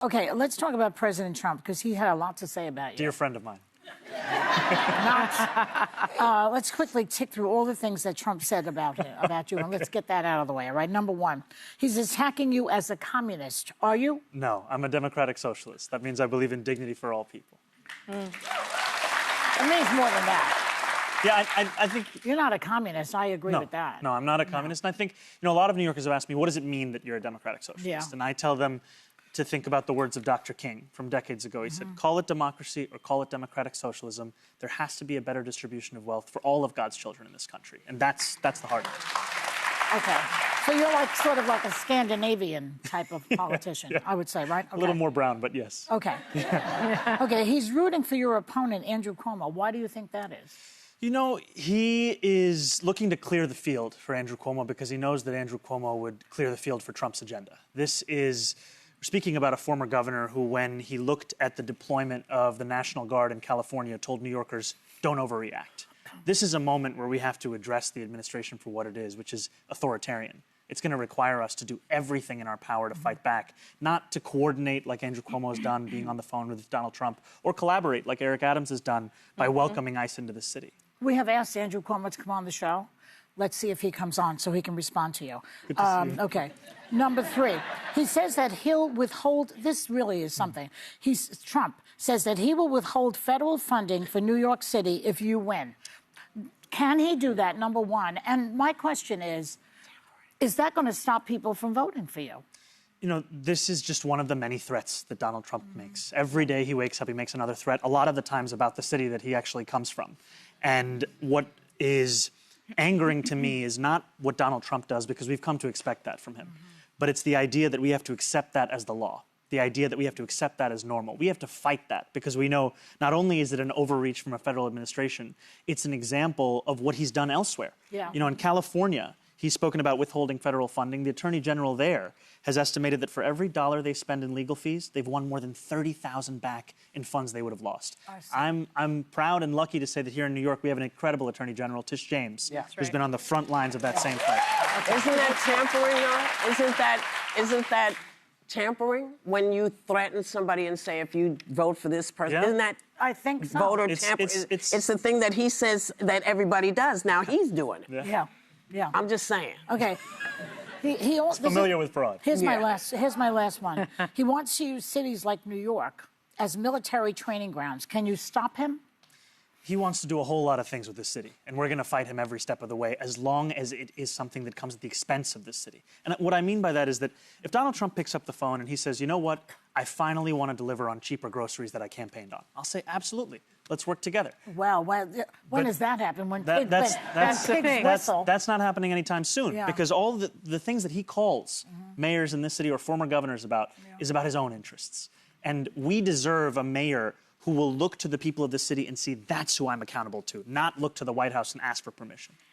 Okay, let's talk about President Trump, because he had a lot to say about you. Dear friend of mine. Let's quickly tick through all the things that Trump said about you, and let's get that out of the way, all right? Number one, he's attacking you as a communist. Are you? No, I'm a democratic socialist. That means I believe in dignity for all people. It means more than that. Yeah, I think... You're not a communist. I agree with that. No, I'm not a communist. And I think, a lot of New Yorkers have asked me, what does it mean that you're a democratic socialist? Yeah. And I tell them to think about the words of Dr. King from decades ago. He said, call it democracy or call it democratic socialism. There has to be a better distribution of wealth for all of God's children in this country. And that's the heart of it. Okay. So you're like sort of like a Scandinavian type of politician, I would say, right? Okay. A little more brown, but yes. Okay. Okay, he's rooting for your opponent, Andrew Cuomo. Why do you think that is? He is looking to clear the field for Andrew Cuomo because he knows that Andrew Cuomo would clear the field for Trump's agenda. We're speaking about a former governor who, when he looked at the deployment of the National Guard in California, told New Yorkers, don't overreact. This is a moment where we have to address the administration for what it is, which is authoritarian. It's going to require us to do everything in our power to fight back, not to coordinate like Andrew Cuomo has done, being on the phone with Donald Trump, or collaborate like Eric Adams has done by welcoming ICE into the city. We have asked Andrew Cuomo to come on the show. Let's see if he comes on so he can respond to you. Good to see you. Okay. Number three, he says that he'll withhold, this really is something. Trump says that he will withhold federal funding for New York City if you win. Can he do that, number one? And my question is that going to stop people from voting for you? This is just one of the many threats that Donald Trump makes. Every day he wakes up, he makes another threat, a lot of the times about the city that he actually comes from. And what is angering to me is not what Donald Trump does, because we've come to expect that from him. But it's the idea that we have to accept that as the law, the idea that we have to accept that as normal. We have to fight that because we know not only is it an overreach from a federal administration, it's an example of what he's done elsewhere. Yeah. In California, he's spoken about withholding federal funding. The attorney general there has estimated that for every dollar they spend in legal fees, they've won more than $30,000 back in funds they would have lost. I'm proud and lucky to say that here in New York, we have an incredible attorney general, Tish James, who's been on the front lines of that same fight. Isn't that tampering, though? Isn't that tampering when you threaten somebody and say, if you vote for this person? Yeah. Isn't that I think so. voter tampering? It's the thing that he says that everybody does. Now he's doing it. Yeah. I'm just saying. Okay. He's familiar with fraud. Here's my last one. He wants to use cities like New York as military training grounds. Can you stop him? He wants to do a whole lot of things with this city, and we're going to fight him every step of the way, as long as it is something that comes at the expense of this city. And what I mean by that is that if Donald Trump picks up the phone and he says, you know what, I finally want to deliver on cheaper groceries that I campaigned on, I'll say, absolutely, let's work together. Well, when does that happen? When that's pigs whistle? That's not happening anytime soon, because all the things that he calls mayors in this city or former governors about is about his own interests. And we deserve a mayor who will look to the people of the city and see that's who I'm accountable to, not look to the White House and ask for permission.